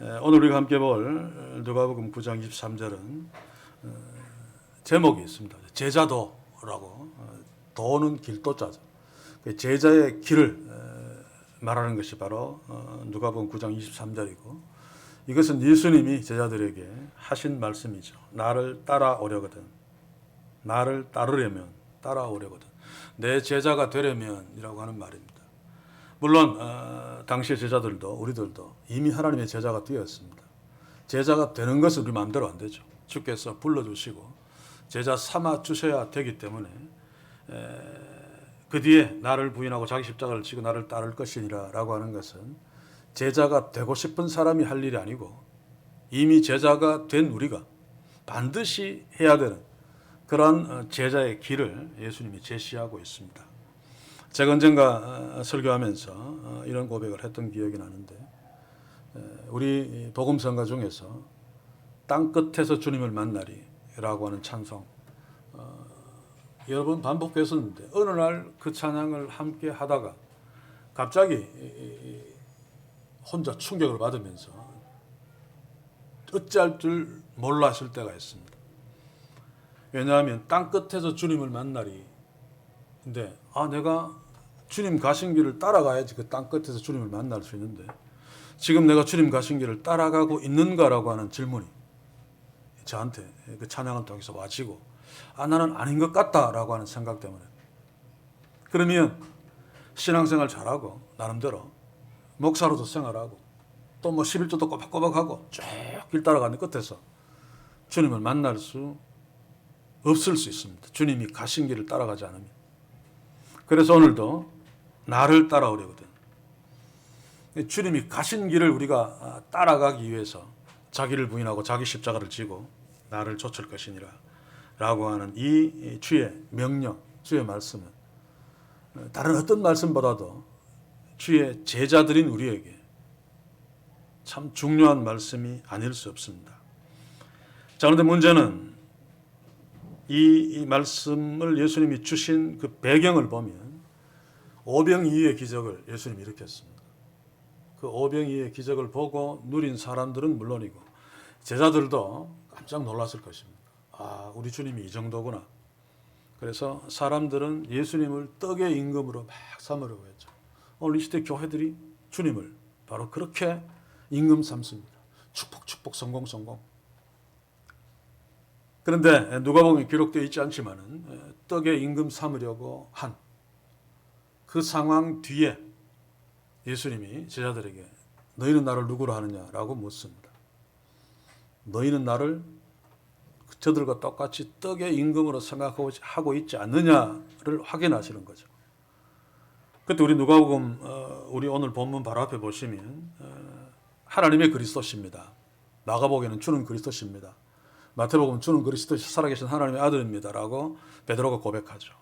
오늘 우리가 함께 볼 누가복음 9장 23절은 제목이 있습니다. 제자도라고, 도는 길도자죠. 제자의 길을 말하는 것이 바로 누가복음 9장 23절이고, 이것은 예수님이 제자들에게 하신 말씀이죠. 나를 따라오려거든, 나를 따르려면, 따라오려거든, 내 제자가 되려면 이라고 하는 말입니다. 물론 당시의 제자들도 우리들도 이미 하나님의 제자가 되었습니다. 제자가 되는 것은 우리 마음대로 안 되죠. 주께서 불러주시고 제자 삼아 주셔야 되기 때문에 그 뒤에 나를 부인하고 자기 십자가를 지고 나를 따를 것이니라 라고 하는 것은 제자가 되고 싶은 사람이 할 일이 아니고 이미 제자가 된 우리가 반드시 해야 되는 그런 제자의 길을 예수님이 제시하고 있습니다. 제가 언젠가 설교하면서 이런 고백을 했던 기억이 나는데, 우리 복음성가 중에서 땅 끝에서 주님을 만나리 라고 하는 찬송, 여러 번 반복했었는데 어느 날 그 찬양을 함께 하다가 갑자기 혼자 충격을 받으면서 어찌할 줄 몰라 했을 때가 있습니다. 왜냐하면 땅 끝에서 주님을 만나리, 근데 내가 주님 가신 길을 따라가야지 그 땅 끝에서 주님을 만날 수 있는데 지금 내가 주님 가신 길을 따라가고 있는가라고 하는 질문이 저한테 그 찬양을 통해서 와지고, 나는 아닌 것 같다라고 하는 생각 때문에. 그러면 신앙생활 잘하고 나름대로 목사로도 생활하고 또 11조도 꼬박꼬박하고 쭉 길 따라가는 끝에서 주님을 만날 수 없을 수 있습니다. 주님이 가신 길을 따라가지 않으면. 그래서 오늘도 나를 따라오려거든, 주님이 가신 길을 우리가 따라가기 위해서 자기를 부인하고 자기 십자가를 지고 나를 좇을 것이니라 라고 하는 이 주의 명령, 주의 말씀은 다른 어떤 말씀보다도 주의 제자들인 우리에게 참 중요한 말씀이 아닐 수 없습니다. 자, 그런데 문제는 이 말씀을 예수님이 주신 그 배경을 보면 오병이어의 기적을 예수님이 일으켰습니다. 그 오병이어의 기적을 보고 누린 사람들은 물론이고 제자들도 깜짝 놀랐을 것입니다. 우리 주님이 이 정도구나. 그래서 사람들은 예수님을 떡의 임금으로 막 삼으려고 했죠. 오늘 이 시대 교회들이 주님을 바로 그렇게 임금 삼습니다. 축복, 축복, 성공, 성공. 그런데 누가복음에 기록되어 있지 않지만은 떡의 임금 삼으려고 한 그 상황 뒤에 예수님이 제자들에게 너희는 나를 누구로 하느냐라고 묻습니다. 너희는 나를 저들과 똑같이 떡의 임금으로 생각하고 있지 않느냐를 확인하시는 거죠. 그때 우리 누가복음 우리 오늘 본문 바로 앞에 보시면 하나님의 그리스도십니다. 마가복음에는 주는 그리스도십니다. 마태복음 주는 그리스도 살아계신 하나님의 아들입니다라고 베드로가 고백하죠.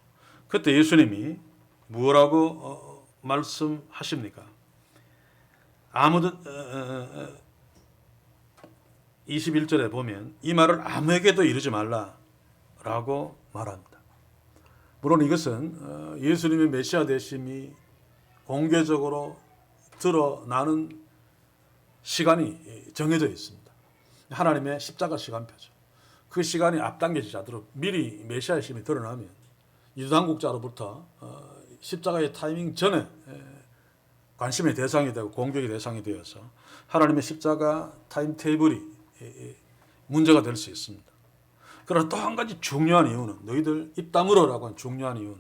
그때 예수님이 뭐라고 말씀하십니까? 아무든 21절에 보면 이 말을 아무에게도 이르지 말라라고 말합니다. 물론 이것은 예수님의 메시아 되심이 공개적으로 드러나는 시간이 정해져 있습니다. 하나님의 십자가 시간표죠. 그 시간이 앞당겨지지 않도록 미리 메시아의 심이 드러나면 유당국자로부터 십자가의 타이밍 전에 관심의 대상이 되고 공격의 대상이 되어서 하나님의 십자가 타임테이블이 문제가 될 수 있습니다. 그러나 또 한 가지 중요한 이유는, 너희들 입 다물어라고 하는 중요한 이유는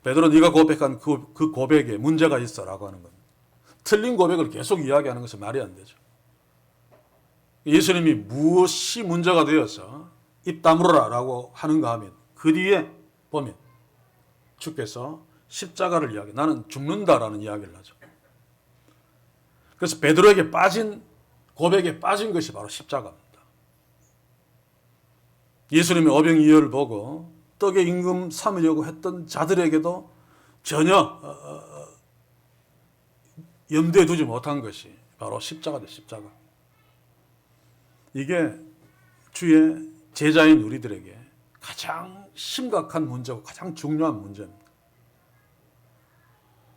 베드로 네가 고백한 그 고백에 문제가 있어라고 하는 겁니다. 틀린 고백을 계속 이야기하는 것은 말이 안 되죠. 예수님이 무엇이 문제가 되어서 입 다물어라라고 하는가 하면 그 뒤에 보면 주께서 십자가를 이야기, 나는 죽는다라는 이야기를 하죠. 그래서 베드로에게 빠진 고백에 빠진 것이 바로 십자가입니다. 예수님의 오병이어를 보고 떡의 임금 삼으려고 했던 자들에게도 전혀 염두에 두지 못한 것이 바로 십자가다, 십자가. 이게 주의 제자인 우리들에게 가장 심각한 문제고 가장 중요한 문제입니다.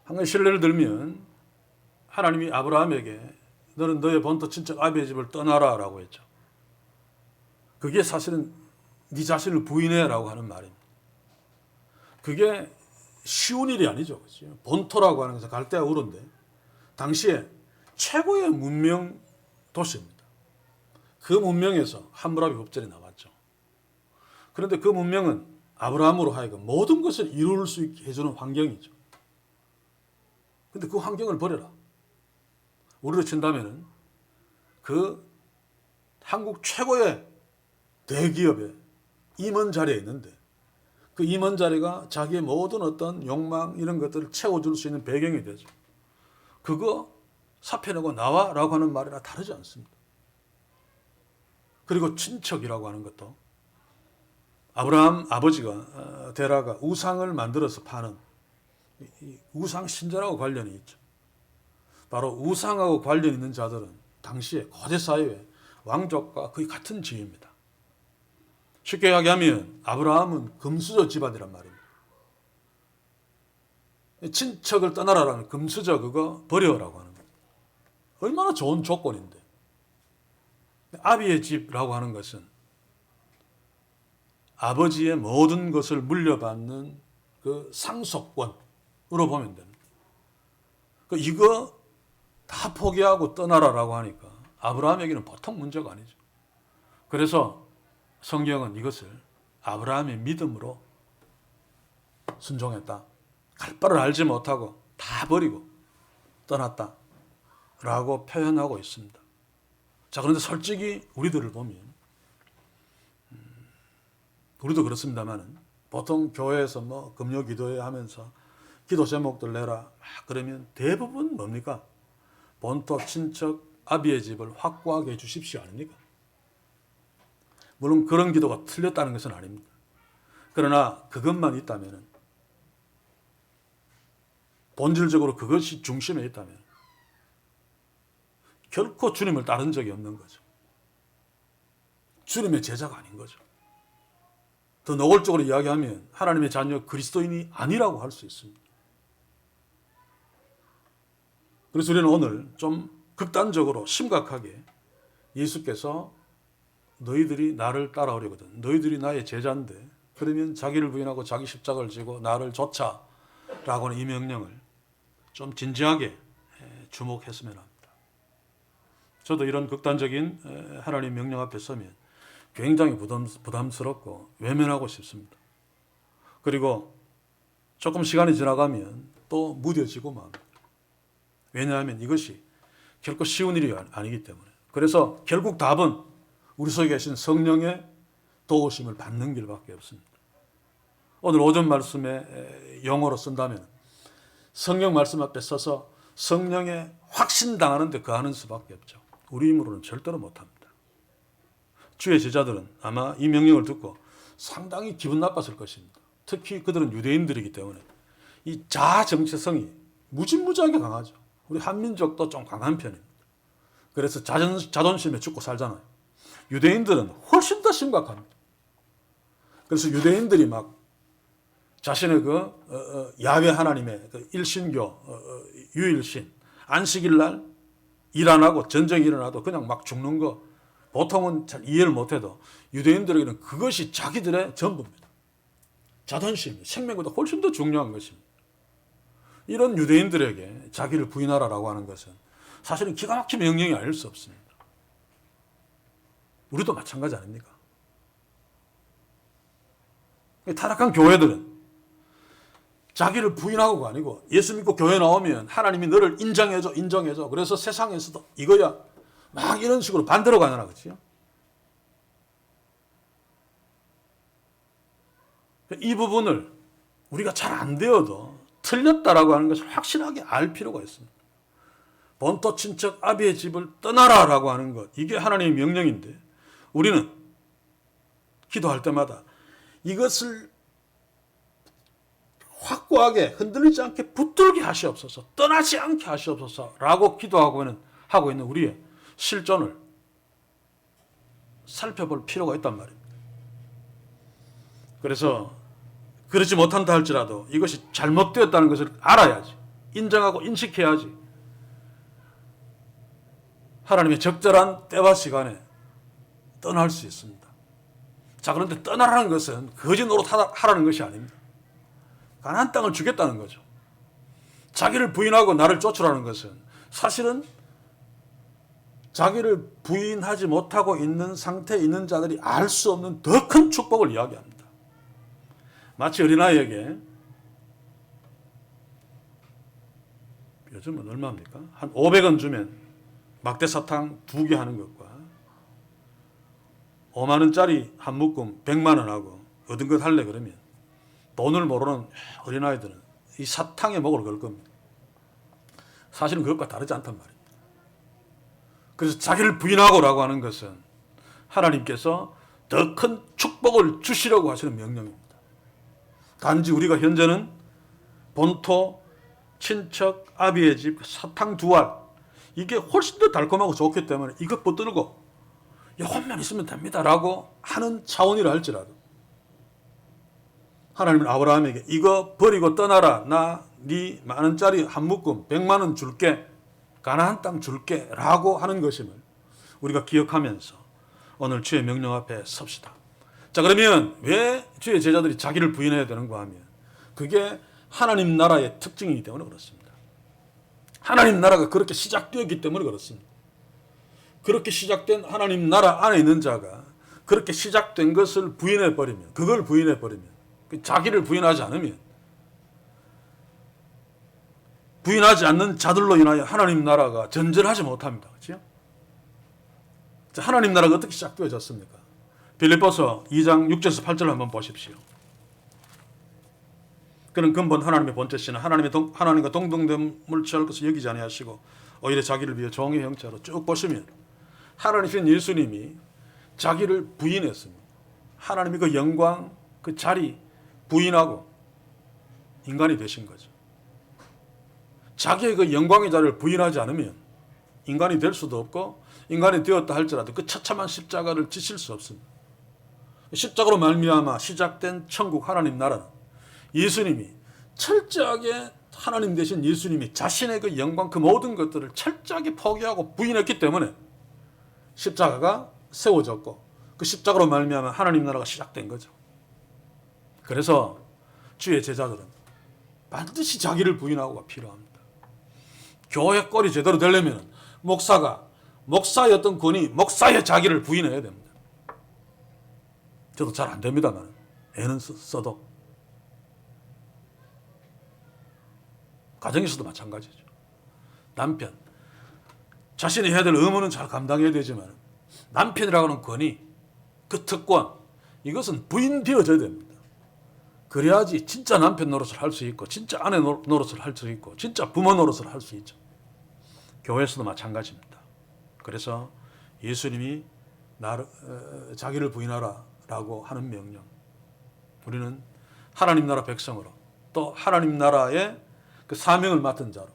한 가지 실례를 들면 하나님이 아브라함에게 너는 너의 본토 친척 아비의 집을 떠나라 라고 했죠. 그게 사실은 네 자신을 부인해라고 하는 말입니다. 그게 쉬운 일이 아니죠. 그렇죠? 본토라고 하는 것은 갈대아 우르인데 당시에 최고의 문명 도시입니다. 그 문명에서 함무라비 법전이 나왔죠. 그런데 그 문명은 아브라함으로 하여금 모든 것을 이룰 수 있게 해주는 환경이죠. 근데 그 환경을 버려라. 우리로 친다면은 그 한국 최고의 대기업의 임원 자리에 있는데 그 임원 자리가 자기의 모든 어떤 욕망 이런 것들을 채워줄 수 있는 배경이 되죠. 그거 사표내고 나와라고 하는 말이랑 다르지 않습니다. 그리고 친척이라고 하는 것도 아브라함 아버지가 데라가 우상을 만들어서 파는 우상 신전하고 관련이 있죠. 바로 우상하고 관련 있는 자들은 당시에 거대 사회의 왕족과 거의 같은 지위입니다. 쉽게 이야기하면 아브라함은 금수저 집안이란 말입니다. 친척을 떠나라라는 금수저 그거 버려라고 하는 거예요. 얼마나 좋은 조건인데. 아비의 집이라고 하는 것은 아버지의 모든 것을 물려받는 그 상속권으로 보면 됩니다. 이거 다 포기하고 떠나라라고 하니까 아브라함에게는 보통 문제가 아니죠. 그래서 성경은 이것을 아브라함의 믿음으로 순종했다. 갈 바를 알지 못하고 다 버리고 떠났다. 라고 표현하고 있습니다. 자, 그런데 솔직히 우리들을 보면 우리도 그렇습니다만은 보통 교회에서 뭐 금요 기도회 하면서 기도 제목들 내라 막 그러면 대부분 뭡니까? 본토 친척 아비의 집을 확고하게 해 주십시오 아닙니까? 물론 그런 기도가 틀렸다는 것은 아닙니다. 그러나 그것만 있다면 본질적으로 그것이 중심에 있다면 결코 주님을 따른 적이 없는 거죠. 주님의 제자가 아닌 거죠. 더 노골적으로 이야기하면 하나님의 자녀 그리스도인이 아니라고 할 수 있습니다. 그래서 우리는 오늘 좀 극단적으로 심각하게 예수께서 너희들이 나를 따라오려거든. 너희들이 나의 제자인데 그러면 자기를 부인하고 자기 십자가를 지고 나를 좇아라고 하는 이 명령을 좀 진지하게 주목했으면 합니다. 저도 이런 극단적인 하나님 명령 앞에 서면 굉장히 부담스럽고 외면하고 싶습니다. 그리고 조금 시간이 지나가면 또 무뎌지고 맙니다. 왜냐하면 이것이 결코 쉬운 일이 아니기 때문에. 그래서 결국 답은 우리 속에 계신 성령의 도우심을 받는 길밖에 없습니다. 오늘 오전 말씀에 영어로 쓴다면 성령 말씀 앞에 서서 성령에 확신당하는 데 거하는 수밖에 없죠. 우리 힘으로는 절대로 못합니다. 주의 제자들은 아마 이 명령을 듣고 상당히 기분 나빴을 것입니다. 특히 그들은 유대인들이기 때문에 이 자아 정체성이 무지무지하게 강하죠. 우리 한민족도 좀 강한 편입니다. 그래서 자존심에 죽고 살잖아요. 유대인들은 훨씬 더 심각합니다. 그래서 유대인들이 막 자신의 야훼 하나님의 일신교, 유일신, 안식일 날 일 안 하고 전쟁이 일어나도 그냥 막 죽는 거 보통은 잘 이해를 못해도 유대인들에게는 그것이 자기들의 전부입니다. 자존심, 생명보다 훨씬 더 중요한 것입니다. 이런 유대인들에게 자기를 부인하라라고 하는 것은 사실은 기가 막힌 명령이 아닐 수 없습니다. 우리도 마찬가지 아닙니까? 타락한 교회들은 자기를 부인하고가 아니고 예수 믿고 교회 나오면 하나님이 너를 인정해줘. 그래서 세상에서도 이거야. 막 이런 식으로 반대로 가느라 그렇죠? 이 부분을 우리가 잘 안 되어도 틀렸다라고 하는 것을 확실하게 알 필요가 있습니다. 본토 친척 아비의 집을 떠나라라고 하는 것, 이게 하나님의 명령인데 우리는 기도할 때마다 이것을 확고하게 흔들리지 않게 붙들게 하시옵소서, 떠나지 않게 하시옵소서라고 하고 있는 우리의 실존을 살펴볼 필요가 있단 말입니다. 그래서 그렇지 못한다 할지라도 이것이 잘못되었다는 것을 알아야지, 인정하고 인식해야지 하나님의 적절한 때와 시간에 떠날 수 있습니다. 자, 그런데 떠나라는 것은 거짓 노릇하라는 것이 아닙니다. 가나안 땅을 주겠다는 거죠. 자기를 부인하고 나를 쫓으라는 것은 사실은 자기를 부인하지 못하고 있는 상태에 있는 자들이 알 수 없는 더 큰 축복을 이야기합니다. 마치 어린아이에게 요즘은 얼마입니까? 한 500원 주면 막대 사탕 2개 하는 것과 5만 원짜리 한 묶음 100만 원하고 얻은 것 할래 그러면 돈을 모르는 어린아이들은 이 사탕에 목을 걸 겁니다. 사실은 그것과 다르지 않단 말입니다. 그래서 자기를 부인하고라고 하는 것은 하나님께서 더 큰 축복을 주시려고 하시는 명령입니다. 단지 우리가 현재는 본토, 친척, 아비의 집, 사탕 2알 이게 훨씬 더 달콤하고 좋기 때문에 이것 붙들고 이것만 있으면 됩니다라고 하는 차원이라 할지라도 하나님은 아브라함에게 이거 버리고 떠나라. 나 네 만 원짜리 한 묶음 100만 원 줄게. 가나안 땅 줄게 라고 하는 것임을 우리가 기억하면서 오늘 주의 명령 앞에 섭시다. 자, 그러면 왜 주의 제자들이 자기를 부인해야 되는가 하면 그게 하나님 나라의 특징이기 때문에 그렇습니다. 하나님 나라가 그렇게 시작되었기 때문에 그렇습니다. 그렇게 시작된 하나님 나라 안에 있는 자가 그렇게 시작된 것을 부인해버리면, 그걸 부인해버리면, 자기를 부인하지 않으면, 부인하지 않는 자들로 인하여 하나님 나라가 전전하지 못합니다. 그렇죠? 하나님 나라가 어떻게 시작되어졌습니까? 빌립보서 2장 6절에서 8절을 한번 보십시오. 그는 근본 하나님의 본체시는 하나님과 동등됨을 취할 것을 여기지 아니하시고 오히려 자기를 위해 종의 형체로 쭉 보시면 하나님이신 예수님이 자기를 부인했습니다. 하나님이 그 영광, 그 자리 부인하고 인간이 되신 거죠. 자기의 그 영광의 자리를 부인하지 않으면 인간이 될 수도 없고 인간이 되었다 할지라도 그 처참한 십자가를 지실 수 없습니다. 십자가로 말미암아 시작된 천국 하나님 나라는 예수님이 철저하게 하나님 되신 예수님이 자신의 그 영광 그 모든 것들을 철저하게 포기하고 부인했기 때문에 십자가가 세워졌고 그 십자가로 말미암아 하나님 나라가 시작된 거죠. 그래서 주의 제자들은 반드시 자기를 부인하고가 필요합니다. 교회 꼴이 제대로 되려면 목사가 목사의 어떤 권위, 목사의 자기를 부인해야 됩니다. 저도 잘 안 됩니다만 애는 써도 가정에서도 마찬가지죠. 남편 자신이 해야 될 의무는 잘 감당해야 되지만 남편이라고 하는 권위, 그 특권 이것은 부인되어져야 됩니다. 그래야지 진짜 남편 노릇을 할 수 있고 진짜 아내 노릇을 할 수 있고 진짜 부모 노릇을 할 수 있죠. 교회에서도 마찬가지입니다. 그래서 예수님이 자기를 부인하라 라고 하는 명령, 우리는 하나님 나라 백성으로 또 하나님 나라의 그 사명을 맡은 자로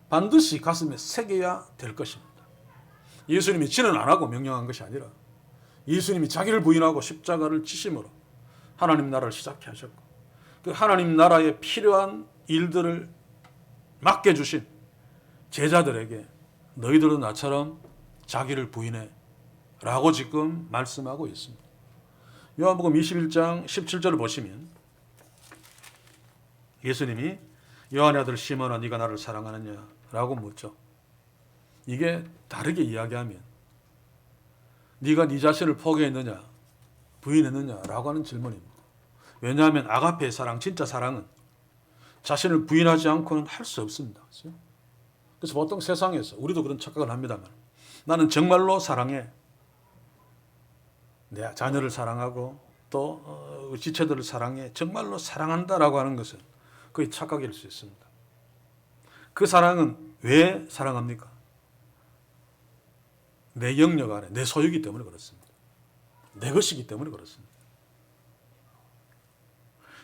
반드시 가슴에 새겨야 될 것입니다. 예수님이 지는 안 하고 명령한 것이 아니라 예수님이 자기를 부인하고 십자가를 지심으로 하나님 나라를 시작해 하셨고 그 하나님 나라에 필요한 일들을 맡겨주신 제자들에게 너희들은 나처럼 자기를 부인해 라고 지금 말씀하고 있습니다. 요한복음 21장 17절을 보시면 예수님이 요한의 아들 시몬아 네가 나를 사랑하느냐 라고 묻죠. 이게 다르게 이야기하면 네가 네 자신을 포기했느냐 부인했느냐 라고 하는 질문입니다. 왜냐하면 아가페의 사랑, 진짜 사랑은 자신을 부인하지 않고는 할 수 없습니다. 그래서 보통 세상에서 우리도 그런 착각을 합니다만 나는 정말로 사랑해. 내 자녀를 사랑하고 또 지체들을 사랑해. 정말로 사랑한다라고 하는 것은 그게 착각일 수 있습니다. 그 사랑은 왜 사랑합니까? 내 영역 안에 내 소유이기 때문에 그렇습니다. 내 것이기 때문에 그렇습니다.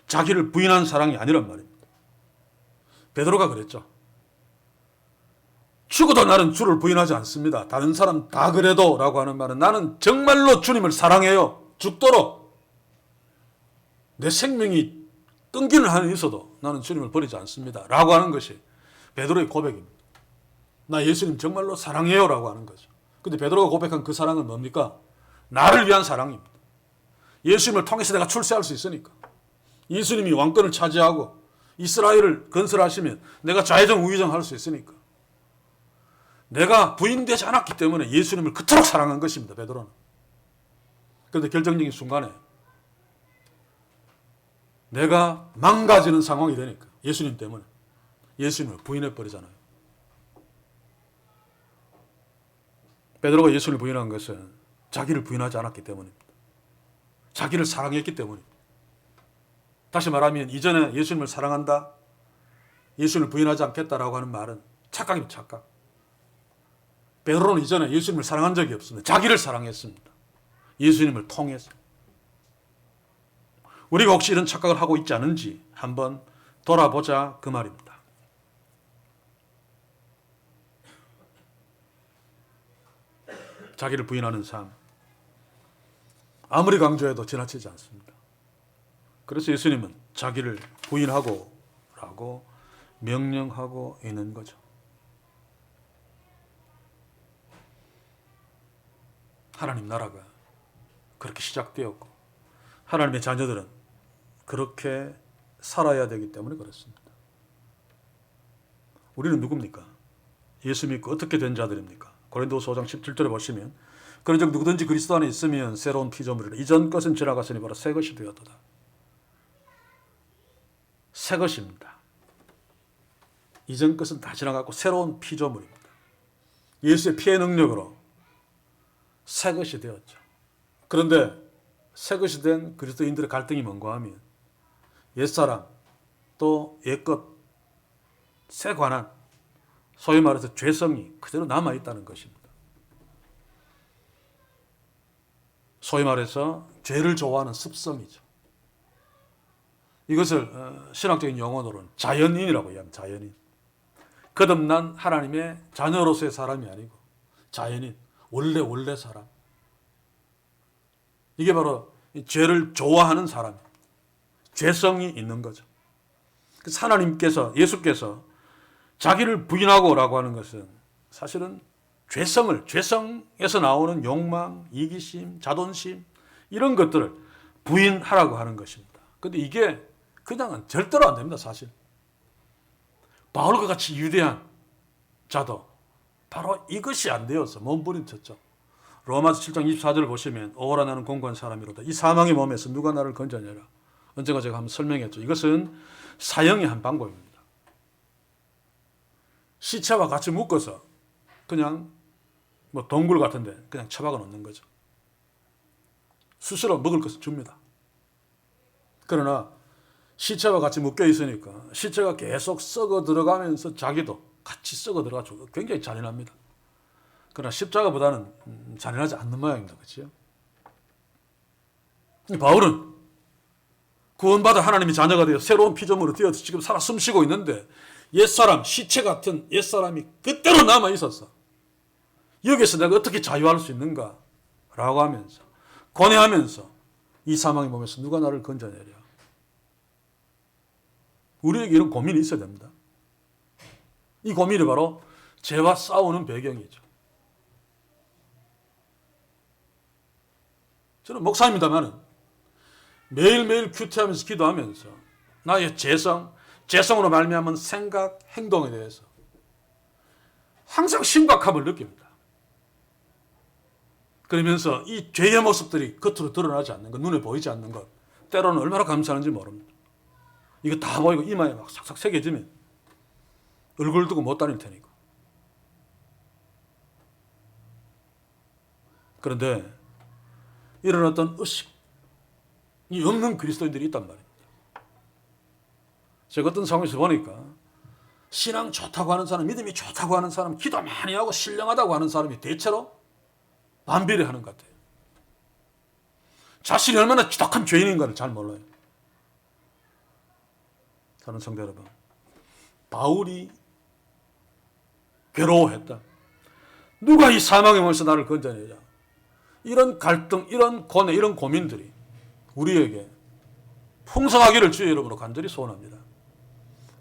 자기를 부인한 사랑이 아니란 말입니다. 베드로가 그랬죠. 죽어도 나는 주를 부인하지 않습니다. 다른 사람 다 그래도 라고 하는 말은 나는 정말로 주님을 사랑해요. 죽도록 내 생명이 끊기는 한이 있어도 나는 주님을 버리지 않습니다. 라고 하는 것이 베드로의 고백입니다. 나 예수님 정말로 사랑해요 라고 하는 거죠. 근데 베드로가 고백한 그 사랑은 뭡니까? 나를 위한 사랑입니다. 예수님을 통해서 내가 출세할 수 있으니까. 예수님이 왕권을 차지하고 이스라엘을 건설하시면 내가 좌회전 우회전 할 수 있으니까. 내가 부인되지 않았기 때문에 예수님을 그토록 사랑한 것입니다. 베드로는. 그런데 결정적인 순간에 내가 망가지는 상황이 되니까 예수님 때문에 예수님을 부인해 버리잖아요. 베드로가 예수님을 부인한 것은 자기를 부인하지 않았기 때문입니다. 자기를 사랑했기 때문입니다. 다시 말하면 이전에 예수님을 사랑한다, 예수님을 부인하지 않겠다라고 하는 말은 착각입니다. 착각. 베드로는 이전에 예수님을 사랑한 적이 없습니다. 자기를 사랑했습니다. 예수님을 통해서. 우리가 혹시 이런 착각을 하고 있지 않은지 한번 돌아보자 그 말입니다. 자기를 부인하는 삶. 아무리 강조해도 지나치지 않습니다. 그래서 예수님은 자기를 부인하고 라고 명령하고 있는 거죠. 하나님 나라가 그렇게 시작되었고 하나님의 자녀들은 그렇게 살아야 되기 때문에 그렇습니다. 우리는 누굽니까? 예수 믿고 어떻게 된 자들입니까? 고린도후서 5장 17절에 보시면 그런즉 누구든지 그리스도 안에 있으면 새로운 피조물이라 이전 것은 지나갔으니 바로 새 것이 되었도다. 새 것입니다. 이전 것은 다 지나갔고 새로운 피조물입니다. 예수의 피의 능력으로 새 것이 되었죠. 그런데 새 것이 된 그리스도인들의 갈등이 뭔가 하면 옛사람 또 옛것 새 관한 소위 말해서 죄성이 그대로 남아있다는 것입니다. 소위 말해서 죄를 좋아하는 습성이죠. 이것을 신학적인 용어로는 자연인이라고 이야기합니다. 자연인. 거듭난 하나님의 자녀로서의 사람이 아니고 자연인, 원래 사람. 이게 바로 죄를 좋아하는 사람, 죄성이 있는 거죠. 그래서 하나님께서, 예수께서 자기를 부인하고라고 하는 것은 사실은 죄성에서 나오는 욕망, 이기심, 자존심 이런 것들을 부인하라고 하는 것입니다. 그런데 이게 그냥은 절대로 안 됩니다. 사실. 바울과 같이 위대한 자도 바로 이것이 안 되어서 몸부림쳤죠. 로마서 7장 24절을 보시면 오라 나는 공고한 사람이로다. 이 사망의 몸에서 누가 나를 건져내라. 언젠가 제가 한번 설명했죠. 이것은 사형의 한 방법입니다. 시체와 같이 묶어서 그냥 뭐 동굴 같은데 그냥 처박아 놓는 거죠. 수시로 먹을 것을 줍니다. 그러나 시체와 같이 묶여 있으니까 시체가 계속 썩어 들어가면서 자기도 같이 썩어 들어가 죽고 굉장히 잔인합니다. 그러나 십자가보다는 잔인하지 않는 모양입니다. 그렇죠? 바울은 구원받아 하나님의 자녀가 되어 새로운 피조물로 되어서 지금 살아 숨쉬고 있는데 옛사람, 시체 같은 옛사람이 그대로 남아 있었어. 여기서 내가 어떻게 자유할 수 있는가? 라고 하면서 고뇌하면서 이 사망의 몸에서 누가 나를 건져내랴. 우리에게 이런 고민이 있어야 됩니다. 이 고민이 바로 죄와 싸우는 배경이죠. 저는 목사입니다만 매일매일 큐티하면서 기도하면서 나의 죄성으로 말미암은 생각, 행동에 대해서 항상 심각함을 느낍니다. 그러면서 이 죄의 모습들이 겉으로 드러나지 않는 것, 눈에 보이지 않는 것, 때로는 얼마나 감사한지 모릅니다. 이거 다 보이고 이마에 막 삭삭 새겨지면 얼굴 두고 못 다닐 테니까. 그런데 이런 어떤 의식이 없는 그리스도인들이 있단 말입니다. 제가 어떤 상황에서 보니까 신앙 좋다고 하는 사람, 믿음이 좋다고 하는 사람, 기도 많이 하고 신령하다고 하는 사람이 대체로 반비례하는 것 같아요. 자신이 얼마나 지독한 죄인인가를 잘 몰라요. 사는 성도 여러분, 바울이 괴로워했다. 누가 이 사망의 몸에서 나를 건져내냐. 이런 갈등, 이런 고뇌, 이런 고민들이 우리에게 풍성하기를 주의 이름으로 간절히 소원합니다.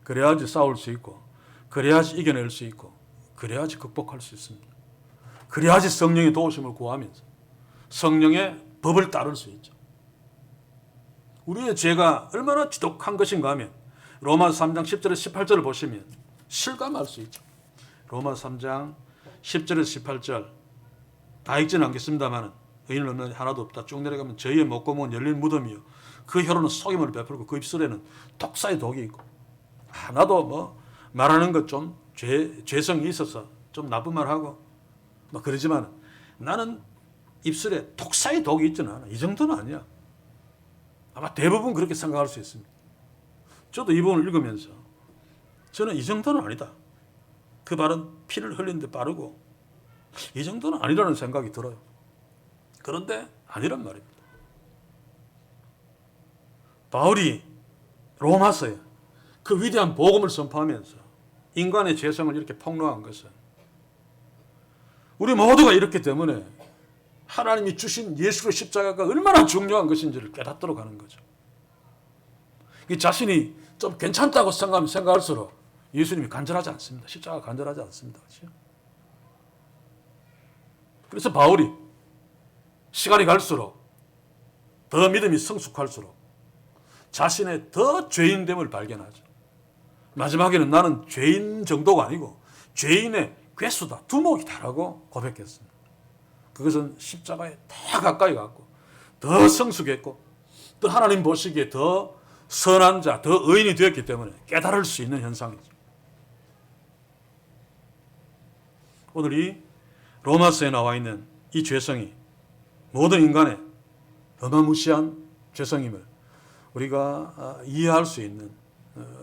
그래야지 싸울 수 있고, 그래야지 이겨낼 수 있고, 그래야지 극복할 수 있습니다. 그래야지 성령의 도우심을 구하면서 성령의 법을 따를 수 있죠. 우리의 죄가 얼마나 지독한 것인가 하면 로마서 3장 10절에서 18절을 보시면 실감할 수 있죠. 로마서 3장 10절에서 18절 다 읽지는 않겠습니다만 의인은 없는 하나도 없다. 쭉 내려가면 저희의 목구멍은 열린 무덤이요 그 혀로는 속임을 베풀고 그 입술에는 독사의 독이 있고 하나도 뭐 말하는 것 좀 죄성이 있어서 좀 나쁜 말 하고 뭐 그러지만 나는 입술에 독사의 독이 있지는 않아. 이 정도는 아니야. 아마 대부분 그렇게 생각할 수 있습니다. 저도 이 부분을 읽으면서 저는 이 정도는 아니다. 그 말은 피를 흘리는데 빠르고 이 정도는 아니라는 생각이 들어요. 그런데 아니란 말입니다. 바울이 로마서에 그 위대한 복음을 선포하면서 인간의 죄성을 이렇게 폭로한 것은 우리 모두가 이렇기 때문에 하나님이 주신 예수의 십자가가 얼마나 중요한 것인지를 깨닫도록 하는 거죠. 이 자신이 좀 괜찮다고 생각할수록 예수님이 간절하지 않습니다. 십자가 간절하지 않습니다. 그렇죠? 그래서 바울이 시간이 갈수록 더 믿음이 성숙할수록 자신의 더 죄인됨을 발견하죠. 마지막에는 나는 죄인 정도가 아니고 죄인의 괴수다, 두목이다라고 고백했습니다. 그것은 십자가에 더 가까이 갔고 더 성숙했고 또 하나님 보시기에 더 선한 자, 더 의인이 되었기 때문에 깨달을 수 있는 현상이죠. 오늘 이 로마서에 나와 있는 이 죄성이 모든 인간의 어마무시한 죄성임을 우리가 이해할 수 있는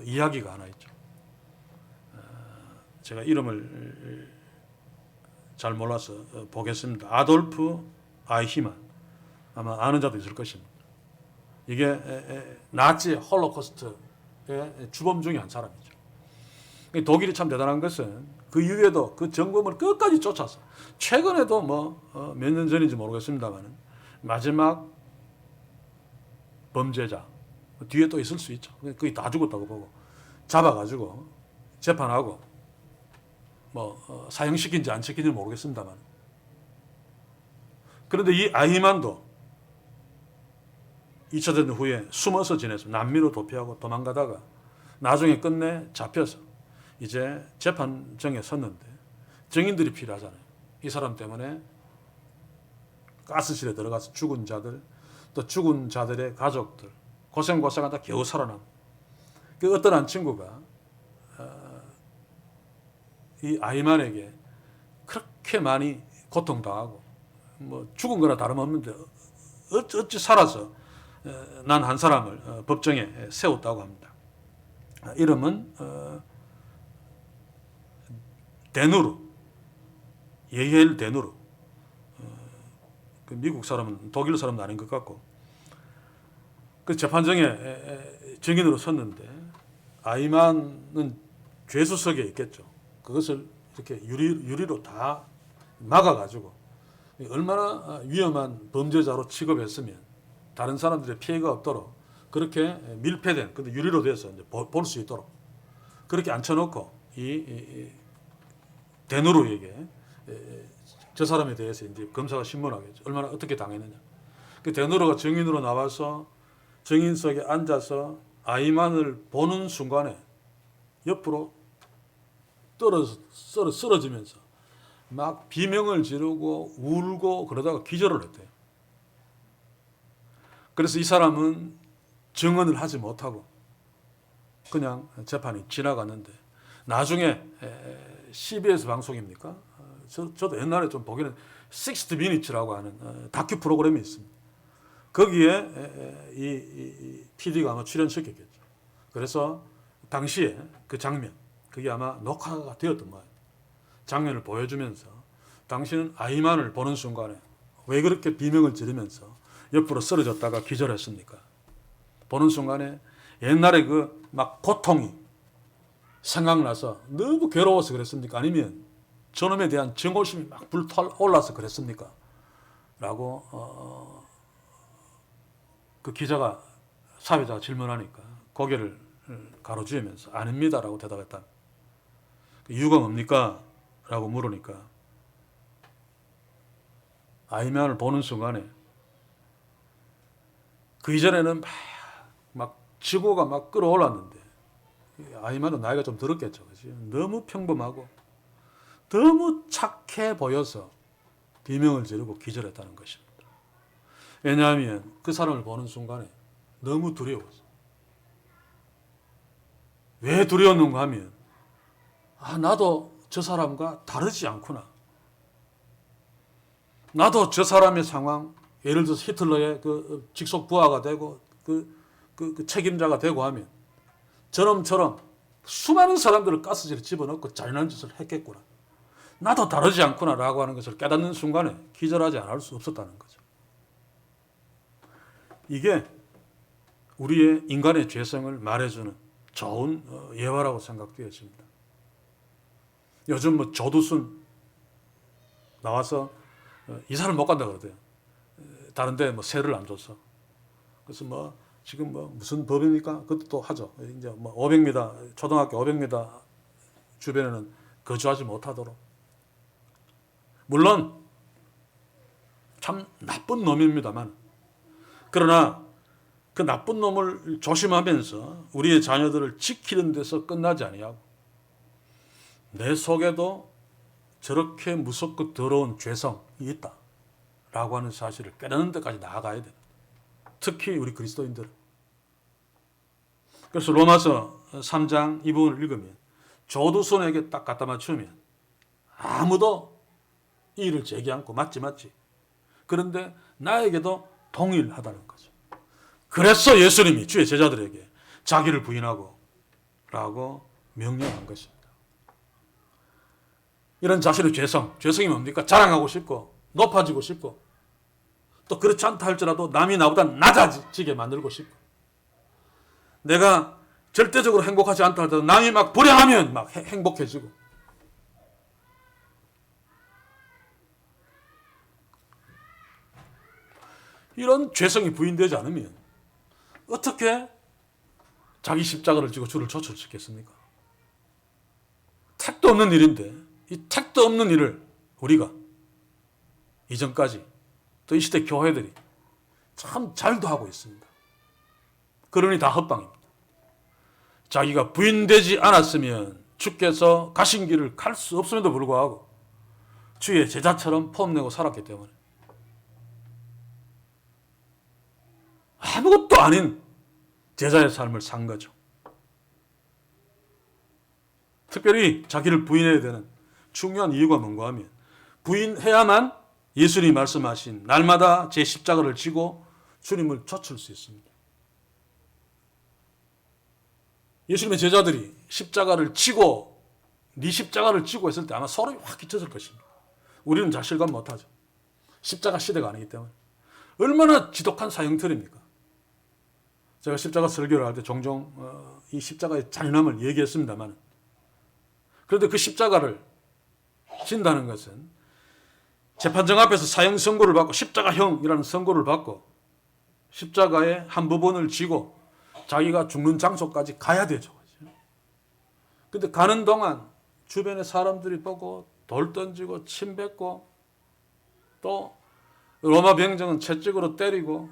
이야기가 하나 있죠. 제가 이름을 잘 몰라서 보겠습니다. 아돌프 아이히만, 아마 아는 자도 있을 것입니다. 이게 나치 홀로코스트의 주범 중에 한 사람이죠. 독일이 참 대단한 것은 그 이후에도 그 정범을 끝까지 쫓아서 최근에도 뭐 몇 년 전인지 모르겠습니다만 마지막 범죄자 뒤에 또 있을 수 있죠. 거의 다 죽었다고 보고 잡아가지고 재판하고 뭐 사형시킨지 안 시킨지 모르겠습니다만 그런데 이 아히만도 2차 대전 후에 숨어서 지내서 난미로 도피하고 도망가다가 나중에 끝내 잡혀서 이제 재판정에 섰는데 증인들이 필요하잖아요. 이 사람 때문에 가스실에 들어가서 죽은 자들 또 죽은 자들의 가족들 고생하다 겨우 살아남. 그 어떤 한 친구가 이 아이만에게 그렇게 많이 고통당하고 뭐 죽은 거나 다름없는데 어찌 살아서 난 한 사람을 법정에 세웠다고 합니다. 이름은 데누르, 예헬 데누르. 그 미국 사람은 독일 사람도 아닌 것 같고 그 재판정에 증인으로 섰는데 아이만은 죄수석에 있겠죠. 그것을 이렇게 유리로 다 막아가지고 얼마나 위험한 범죄자로 취급했으면 다른 사람들의 피해가 없도록 그렇게 밀폐된 근데 유리로 돼서 이제 볼 수 있도록 그렇게 앉혀놓고 이 데누르에게 저 사람에 대해서 이제 검사가 신문하겠죠. 얼마나 어떻게 당했느냐. 그 데누르가 증인으로 나와서 증인석에 앉아서 아이만을 보는 순간에 옆으로 쓰러지면서 막 비명을 지르고 울고 그러다가 기절을 했대요. 그래서 이 사람은 증언을 하지 못하고 그냥 재판이 지나갔는데 나중에 CBS 방송입니까? 저도 옛날에 좀 보기는 60 Minutes라고 하는 다큐 프로그램이 있습니다. 거기에 이 PD가 아마 출연시켰겠죠. 그래서 당시에 그 장면, 그게 아마 녹화가 되었던 거예요. 장면을 보여주면서 당신은 아이만을 보는 순간에 왜 그렇게 비명을 지르면서 옆으로 쓰러졌다가 기절했습니까? 보는 순간에 옛날에 그 막 고통이 생각나서 너무 괴로워서 그랬습니까? 아니면 저놈에 대한 증오심이 막 불타올라서 그랬습니까? 라고 그 기자가 사회자가 질문하니까 고개를 가로쥐으면서 아닙니다라고 대답했다. 그 이유가 뭡니까? 라고 물으니까 아이만을 보는 순간에 그 이전에는 막 지구가 막 끌어올랐는데 아이만은 나이가 좀 들었겠죠. 그치? 너무 평범하고 너무 착해 보여서 비명을 지르고 기절했다는 것입니다. 왜냐하면 그 사람을 보는 순간에 너무 두려워서. 왜 두려웠는가 하면 나도 저 사람과 다르지 않구나. 나도 저 사람의 상황, 예를 들어서 히틀러의 그 직속 부하가 되고 그 책임자가 되고 하면 저놈처럼 수많은 사람들을 가스실에 집어넣고 잔인한 짓을 했겠구나. 나도 다르지 않구나라고 하는 것을 깨닫는 순간에 기절하지 않을 수 없었다는 거죠. 이게 우리의 인간의 죄성을 말해주는 좋은 예화라고 생각되어집니다. 요즘 뭐 조두순 나와서 이 사람 못 간다 그러대요. 다른데 뭐 세를 안 줬어. 그래서 뭐 지금 뭐 무슨 법입니까? 그것도 하죠. 이제 뭐 500m 초등학교 500m 주변에는 거주하지 못하도록. 물론 참 나쁜 놈입니다만, 그러나 그 나쁜 놈을 조심하면서 우리의 자녀들을 지키는 데서 끝나지 아니하고 내 속에도 저렇게 무섭고 더러운 죄성이 있다라고 하는 사실을 깨닫는 데까지 나아가야 됩니다. 특히 우리 그리스도인들은. 그래서 로마서 3장 이 부분을 읽으면 조두순에게 딱 갖다 맞추면 아무도 이 일을 제기 않고 맞지. 그런데 나에게도 동일하다는 거죠. 그래서 예수님이 주의 제자들에게 자기를 부인하고 라고 명령한 것입니다. 이런 자신의 죄성이 뭡니까? 자랑하고 싶고 높아지고 싶고 또 그렇지 않다 할지라도 남이 나보다 낮아지게 만들고 싶고 내가 절대적으로 행복하지 않다 할지라도 남이 막 불행하면 막 행복해지고 이런 죄성이 부인되지 않으면 어떻게 자기 십자가를 지고 주를 좇을 수 있겠습니까? 택도 없는 일인데 이 택도 없는 일을 우리가 이전까지 또 이 시대 교회들이 참 잘도 하고 있습니다. 그러니 다 헛방입니다. 자기가 부인되지 않았으면 주께서 가신 길을 갈 수 없음에도 불구하고 주의 제자처럼 폼내고 살았기 때문에 아무것도 아닌 제자의 삶을 산 거죠. 특별히 자기를 부인해야 되는 중요한 이유가 뭔가 하면 부인해야만 예수님이 말씀하신 날마다 제 십자가를 지고 주님을 좇을 수 있습니다. 예수님의 제자들이 십자가를 지고 네 십자가를 지고 했을 때 아마 소름이 확 끼쳤을 것입니다. 우리는 잘 실감 못하죠. 십자가 시대가 아니기 때문에. 얼마나 지독한 사형틀입니까? 제가 십자가 설교를 할 때 종종 이 십자가의 잔인함을 얘기했습니다만 그런데 그 십자가를 진다는 것은 재판정 앞에서 사형 선고를 받고 십자가형이라는 선고를 받고 십자가의 한 부분을 지고 자기가 죽는 장소까지 가야 되죠. 근데 가는 동안 주변에 사람들이 보고 돌 던지고 침 뱉고 또 로마 병정은 채찍으로 때리고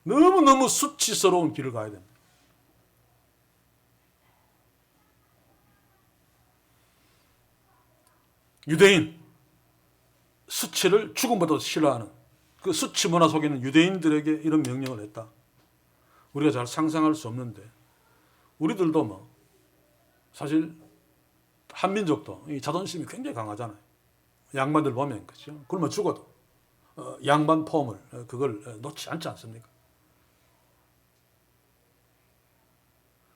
너무너무 수치스러운 길을 가야 됩니다. 유대인, 수치를 죽음보다 싫어하는 그 수치 문화 속에 있는 유대인들에게 이런 명령을 했다. 우리가 잘 상상할 수 없는데 우리들도 뭐 사실 한민족도 이 자존심이 굉장히 강하잖아요. 양반들 보면 그렇죠. 굶어 죽어도 양반 폼을 그걸 놓지 않지 않습니까?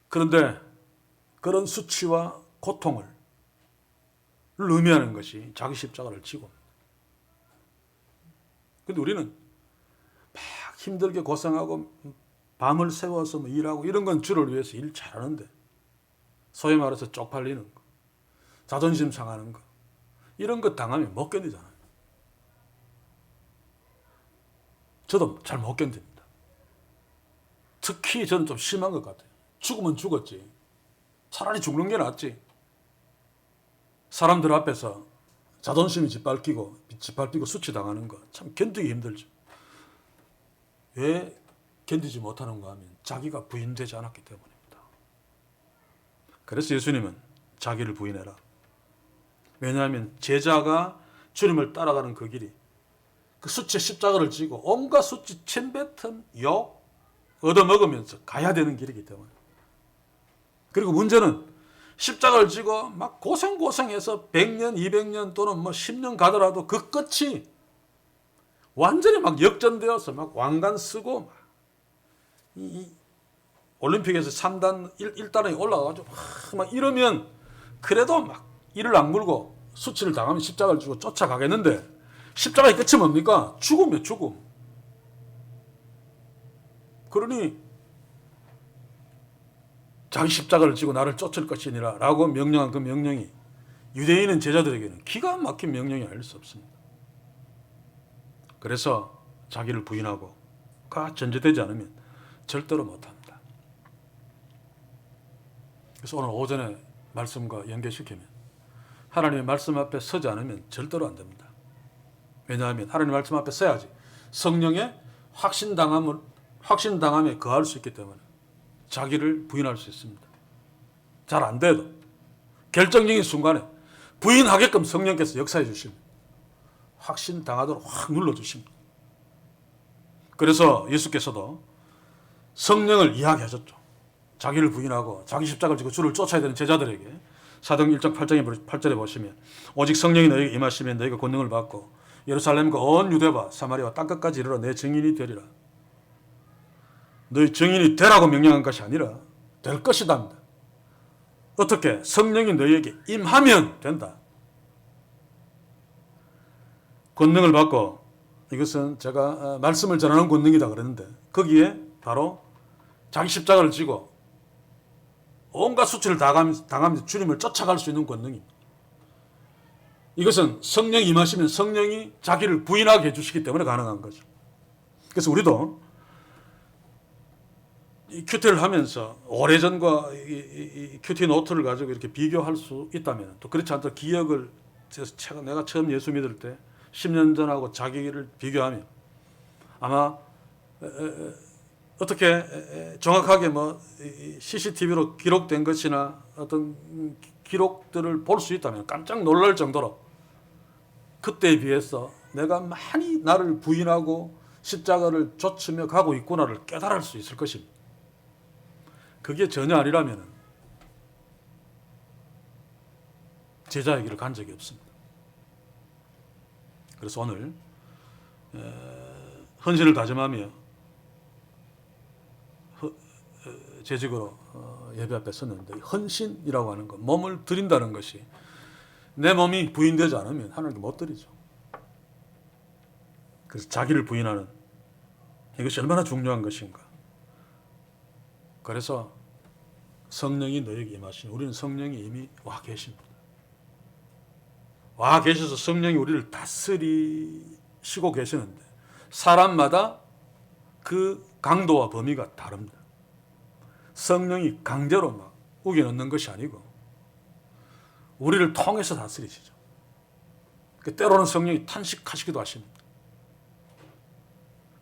그런데 그런 수치와 고통을 의미하는 것이 자기 십자가를 지고. 근데 우리는 막 힘들게 고생하고 밤을 새워서 뭐 일하고 이런 건 주를 위해서 일 잘하는데 소위 말해서 쪽팔리는 거, 자존심 상하는 거 이런 거 당하면 못 견디잖아요. 저도 잘 못 견딥니다. 특히 저는 좀 심한 것 같아요. 죽으면 죽었지. 차라리 죽는 게 낫지. 사람들 앞에서 자존심이 짓밟히고 수치당하는 거 참 견디기 힘들죠. 왜 견디지 못하는가 하면 자기가 부인되지 않았기 때문입니다. 그래서 예수님은 자기를 부인해라. 왜냐하면 제자가 주님을 따라가는 그 길이 그 수치 십자가를 지고 온갖 수치 침뱉음 욕 얻어먹으면서 가야 되는 길이기 때문에. 그리고 문제는 십자가를 지고 막 고생해서 100년 200년 또는 뭐 10년 가더라도 그 끝이 완전히 막 역전되어서 막 왕관 쓰고 이 올림픽에서 3단 1단에 올라가가지고 막 이러면 그래도 막 이를 악물고 수치를 당하면 십자가를 지고 쫓아가겠는데 십자가의 끝이 뭡니까? 죽음이에요, 죽음. 그러니 자기 십자가를 지고 나를 쫓을 것이니라 라고 명령한 그 명령이 유대인은 제자들에게는 기가 막힌 명령이 아닐 수 없습니다. 그래서 자기를 부인하고 가 전제되지 않으면 절대로 못합니다. 그래서 오늘 오전에 말씀과 연계시키면 하나님의 말씀 앞에 서지 않으면 절대로 안 됩니다. 왜냐하면 하나님의 말씀 앞에 서야지 성령의 확신당함에 거할 수 있기 때문에 자기를 부인할 수 있습니다. 잘 안 돼도 결정적인 순간에 부인하게끔 성령께서 역사해 주십니다. 확신당하도록 확 눌러주십니다. 그래서 예수께서도 성령을 이야기하셨죠. 자기를 부인하고 자기 십자가를 지고 주를 쫓아야 되는 제자들에게 사도행 1장 8절에 보시면 오직 성령이 너희에게 임하시면 너희가 권능을 받고 예루살렘과 온 유대와 사마리아와 땅끝까지 이르러 내 증인이 되리라. 너희 증인이 되라고 명령한 것이 아니라 될 것이답니다. 어떻게? 성령이 너희에게 임하면 된다. 권능을 받고 이것은 제가 말씀을 전하는 권능이다 그랬는데 거기에 바로 자기 십자가를 지고 온갖 수치를 당하면서 주님을 쫓아갈 수 있는 권능입니다. 이것은 성령이 임하시면 성령이 자기를 부인하게 해주시기 때문에 가능한 거죠. 그래서 우리도 이 큐티를 하면서 오래전과 이 큐티 노트를 가지고 이렇게 비교할 수 있다면 또 그렇지 않더라도 기억을 내가 처음 예수 믿을 때 10년 전하고 자기를 비교하면 아마 어떻게 정확하게 뭐 CCTV로 기록된 것이나 어떤 기록들을 볼 수 있다면 깜짝 놀랄 정도로 그때에 비해서 내가 많이 나를 부인하고 십자가를 좇으며 가고 있구나를 깨달을 수 있을 것입니다. 그게 전혀 아니라면 제자의 길을 간 적이 없습니다. 그래서 오늘 헌신을 다짐하며 재직으로 예배 앞에 섰는데 헌신이라고 하는 것, 몸을 드린다는 것이 내 몸이 부인되지 않으면 하나님께 못 드리죠. 그래서 자기를 부인하는 이것이 얼마나 중요한 것인가. 그래서 성령이 너에게 임하시니 우리는 성령이 이미 와 계십니다. 와 계셔서 성령이 우리를 다스리시고 계시는데 사람마다 그 강도와 범위가 다릅니다. 성령이 강제로 막 우겨넣는 것이 아니고 우리를 통해서 다스리시죠. 때로는 성령이 탄식하시기도 하십니다.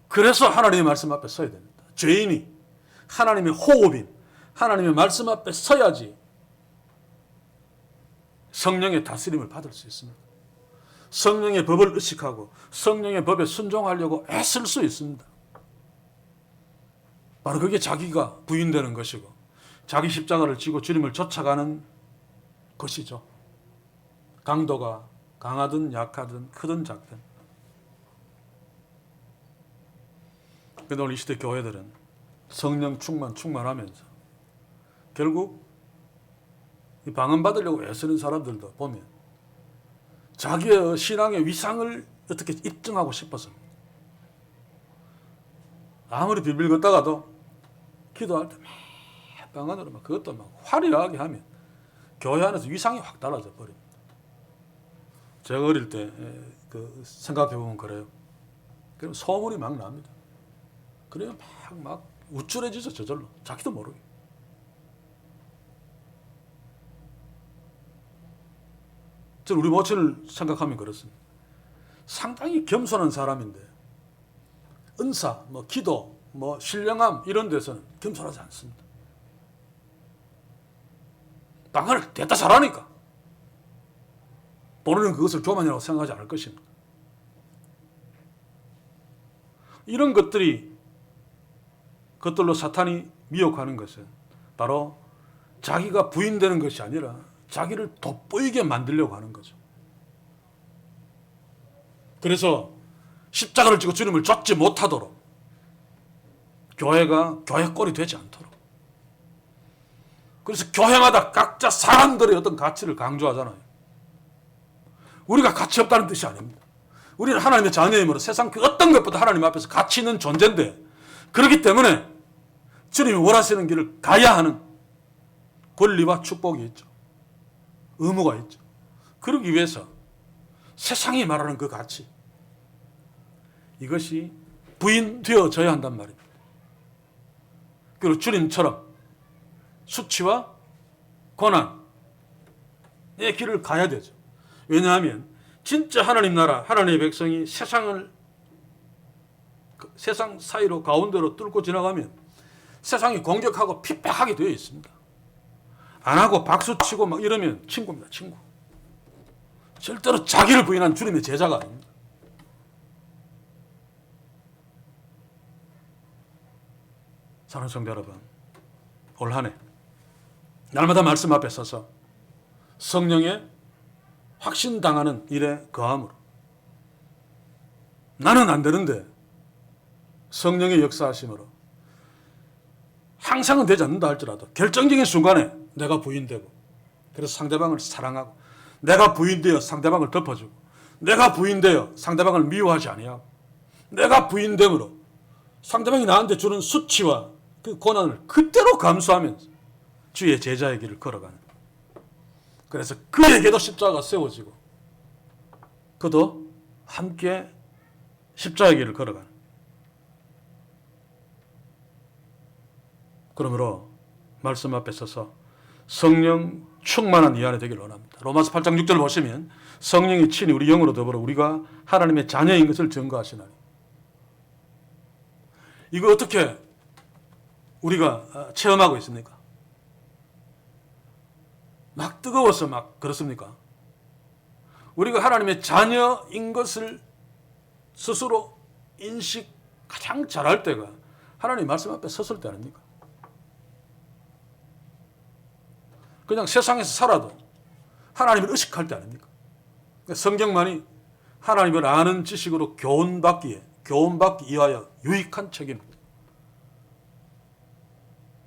그래서 하나님의 말씀 앞에 서야 됩니다. 죄인이 하나님의 호흡인 하나님의 말씀 앞에 서야지 성령의 다스림을 받을 수 있습니다. 성령의 법을 의식하고 성령의 법에 순종하려고 애쓸 수 있습니다. 바로 그게 자기가 부인되는 것이고 자기 십자가를 지고 주님을 쫓아가는 것이죠. 강도가 강하든 약하든 크든 작든. 그런데 오늘 이 시대 교회들은 성령 충만하면서 결국 이 방언 받으려고 애쓰는 사람들도 보면 자기의 신앙의 위상을 어떻게 입증하고 싶어서 아무리 빌빌 걷다가도 기도할 때 막 방언으로 막 그것도 막 화려하게 하면 교회 안에서 위상이 확 달라져 버립니다. 제가 어릴 때 그 생각해 보면 그래요. 그럼 소문이 막 납니다. 그래요 막 우쭐해지죠 저절로 자기도 모르게. 저는 우리 모친을 생각하면 그렇습니다. 상당히 겸손한 사람인데 은사, 뭐 기도, 뭐 신령함 이런 데서는 겸손하지 않습니다. 방언을 대다 잘하니까 본인은 그것을 교만이라고 생각하지 않을 것입니다. 이런 것들로 사탄이 미혹하는 것은 바로 자기가 부인되는 것이 아니라 자기를 돋보이게 만들려고 하는 거죠. 그래서 십자가를 지고 주님을 좇지 못하도록 교회가 교회꼴이 되지 않도록, 그래서 교회마다 각자 사람들의 어떤 가치를 강조하잖아요. 우리가 가치 없다는 뜻이 아닙니다. 우리는 하나님의 자녀이므로 세상 그 어떤 것보다 하나님 앞에서 가치 있는 존재인데, 그렇기 때문에 주님이 원하시는 길을 가야 하는 권리와 축복이 있죠. 의무가 있죠. 그러기 위해서 세상이 말하는 그 가치, 이것이 부인되어져야 한단 말입니다. 그리고 주님처럼 수치와 고난의 길을 가야 되죠. 왜냐하면 진짜 하나님 나라, 하나님의 백성이 세상 사이로 가운데로 뚫고 지나가면 세상이 공격하고 핍박하게 되어 있습니다. 안 하고 박수치고 막 이러면 친구입니다. 친구. 절대로 자기를 부인한 주님의 제자가 아닙니다. 사랑하는 성도 여러분, 올 한 해 날마다 말씀 앞에 서서 성령의 확신당하는 일에 거함으로, 나는 안 되는데 성령의 역사하심으로 항상은 되지 않는다 할지라도 결정적인 순간에 내가 부인되고, 그래서 상대방을 사랑하고, 내가 부인되어 상대방을 덮어주고, 내가 부인되어 상대방을 미워하지 아니하고, 내가 부인됨으로 상대방이 나한테 주는 수치와 그 고난을 그대로 감수하면서 주의 제자의 길을 걸어가는, 그래서 그에게도 십자가가 세워지고 그도 함께 십자가의 길을 걸어가는, 그러므로 말씀 앞에 서서 성령 충만한 이 안에 되기를 원합니다. 로마서 8장 6절 보시면 성령이 친히 우리 영으로 더불어 우리가 하나님의 자녀인 것을 증거하시나니, 이거 어떻게 우리가 체험하고 있습니까? 막 뜨거워서 막 그렇습니까? 우리가 하나님의 자녀인 것을 스스로 인식 가장 잘할 때가 하나님 말씀 앞에 섰을 때 아닙니까? 그냥 세상에서 살아도 하나님을 의식할 때 아닙니까? 성경만이 하나님을 아는 지식으로 교훈받기 위하여 유익한 책입니다.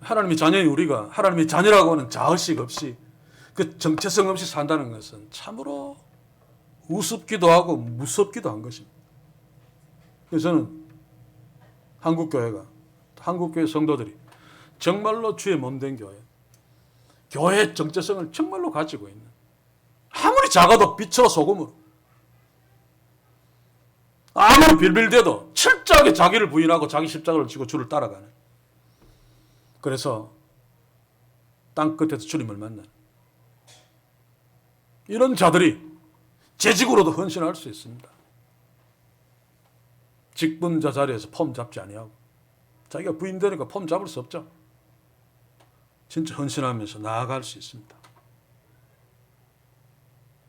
하나님의 자녀인 우리가 하나님의 자녀라고 하는 자의식 없이, 그 정체성 없이 산다는 것은 참으로 우습기도 하고 무섭기도 한 것입니다. 그래서 저는 한국교회 성도들이 정말로 주의 몸된 교회의 정체성을 정말로 가지고 있는, 아무리 작아도 빛으로 소금으로, 아무리 빌빌대도 철저하게 자기를 부인하고 자기 십자가를 지고 주를 따라가는, 그래서 땅끝에서 주님을 만나는 이런 자들이 재직으로도 헌신할 수 있습니다. 직분자 자리에서 폼 잡지 아니하고, 자기가 부인되니까 폼 잡을 수 없죠. 진짜 헌신하면서 나아갈 수 있습니다.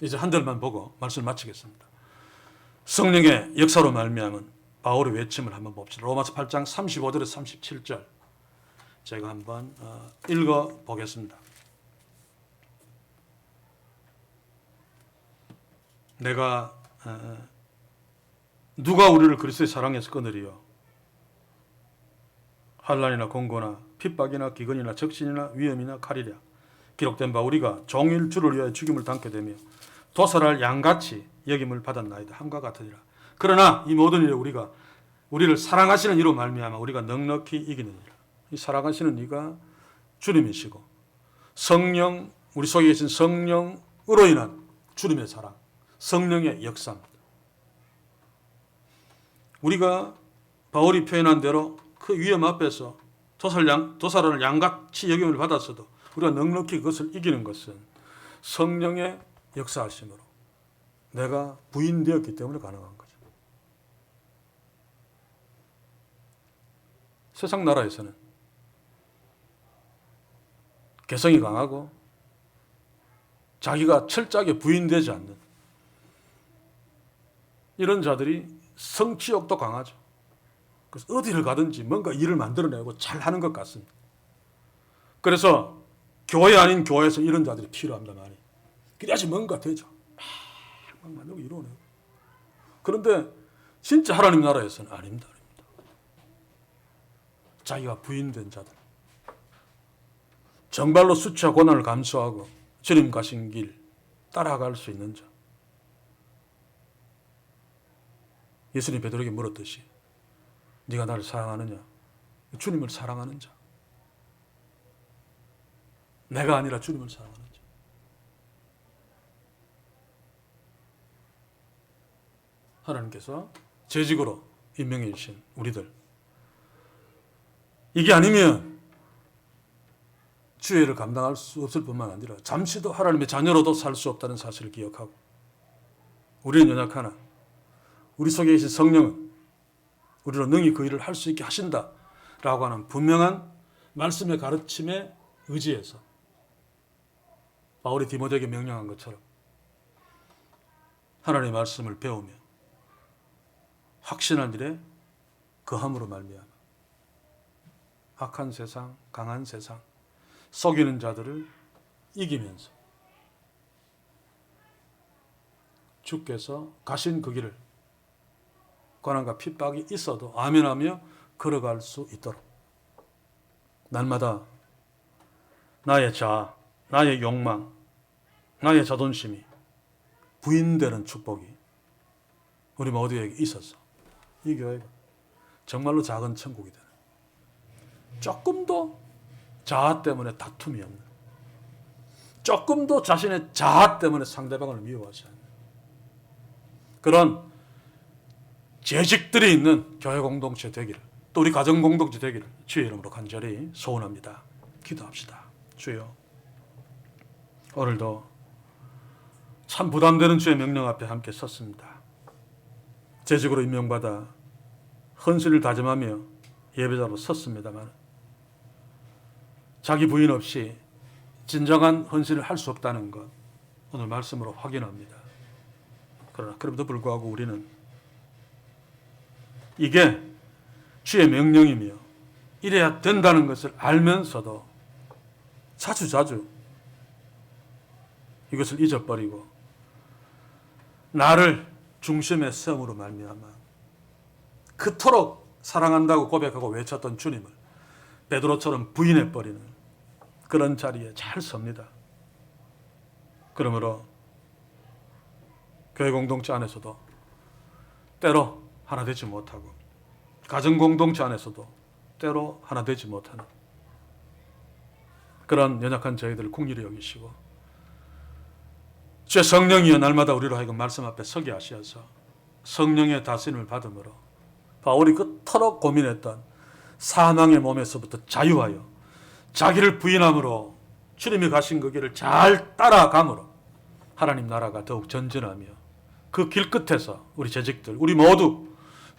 이제 한 절만 보고 말씀을 마치겠습니다. 성령의 역사로 말미암은 바울의 외침을 한번 봅시다. 로마서 8장 35절에서 37절 제가 한번 읽어 보겠습니다. 내가 누가 우리를 그리스도의 사랑에서 끊으리요? 환난이나 공고나 핍박이나 기근이나 적신이나 위험이나 칼이랴. 기록된 바 우리가 종일 주를 위하여 죽임을 당게 되며 도살할 양같이 여김을 받았나이다. 함과 같으리라. 그러나 이 모든 일에 우리를 사랑하시는 이로 말미암아 우리가 넉넉히 이기느니라. 이 사랑하시는 이가 주님이시고, 성령, 우리 속에 계신 성령으로 인한 주님의 사랑, 성령의 역사입니다. 우리가 바울이 표현한 대로 그 위험 앞에서 도살을 양같이 여김을 받았어도 우리가 넉넉히 그것을 이기는 것은 성령의 역사하심으로, 내가 부인되었기 때문에 가능한 거죠. 세상 나라에서는 개성이 강하고 자기가 철저하게 부인되지 않는 이런 자들이 성취욕도 강하죠. 그래서 어디를 가든지 뭔가 일을 만들어내고 잘하는 것 같습니다. 그래서 교회 아닌 교회에서 이런 자들이 필요합니다. 많이. 그래야지 뭔가 되죠. 막 만들고 이루어내고. 그런데 진짜 하나님 나라에서는 아닙니다. 자기가 부인된 자들, 정말로 수치와 고난을 감수하고 주님 가신 길 따라갈 수 있는 자. 예수님 베드로에게 물었듯이 네가 나를 사랑하느냐? 주님을 사랑하는 자. 내가 아니라 주님을 사랑하는 자. 하나님께서 재직으로 임명해 주신 우리들, 이게 아니면 주의를 감당할 수 없을 뿐만 아니라 잠시도 하나님의 자녀로도 살 수 없다는 사실을 기억하고, 우리는 연약하나 우리 속에 계신 성령은 우리로 능히 그 일을 할 수 있게 하신다라고 하는 분명한 말씀의 가르침에 의지해서 바울이 디모데에게 명령한 것처럼 하나님의 말씀을 배우며 확신한 일에 거함으로 말미암아 악한 세상, 강한 세상, 속이는 자들을 이기면서 주께서 가신 그 길을 고난과 핍박이 있어도 아멘하며 걸어갈 수 있도록 날마다 나의 자아, 나의 욕망, 나의 자존심이 부인되는 축복이 우리 모두에게 있어서 이 교회가 정말로 작은 천국이 되는, 조금도 자아 때문에 다툼이 없는, 조금도 자신의 자아 때문에 상대방을 미워하지 않는 그런 재직들이 있는 교회 공동체 되기를, 또 우리 가정 공동체 되기를 주의 이름으로 간절히 소원합니다. 기도합시다. 주여, 오늘도 참 부담되는 주의 명령 앞에 함께 섰습니다. 재직으로 임명받아 헌신을 다짐하며 예배자로 섰습니다만 자기 부인 없이 진정한 헌신을 할 수 없다는 것 오늘 말씀으로 확인합니다. 그러나 그럼에도 불구하고 우리는 이게 주의 명령이며 이래야 된다는 것을 알면서도 자주 이것을 잊어버리고 나를 중심의 성으로 말미암아 그토록 사랑한다고 고백하고 외쳤던 주님을 베드로처럼 부인해버리는 그런 자리에 잘 섭니다. 그러므로 교회 공동체 안에서도 때로 하나 되지 못하고, 가정 공동체 안에서도 때로 하나 되지 못하는 그런 연약한 저희들을 긍휼히 여기시고 주의 성령이여 날마다 우리로 하여금 말씀 앞에 서게 하셔서 성령의 다스림을 받음으로 바울이 그토록 고민했던 사망의 몸에서부터 자유하여 자기를 부인함으로 주님이 가신 그 길을 잘 따라감으로 하나님 나라가 더욱 전진하며 그 길 끝에서 우리 재직들, 우리 모두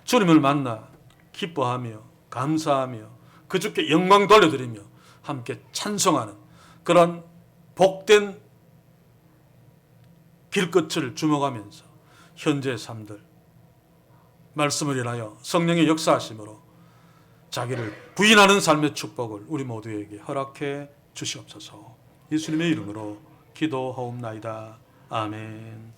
주님을 만나 기뻐하며 감사하며 그 주께 영광 돌려드리며 함께 찬송하는 그런 복된 길끝을 주목하면서 현재의 삶들, 말씀을 인하여 성령의 역사하심으로 자기를 부인하는 삶의 축복을 우리 모두에게 허락해 주시옵소서. 예수님의 이름으로 기도하옵나이다. 아멘.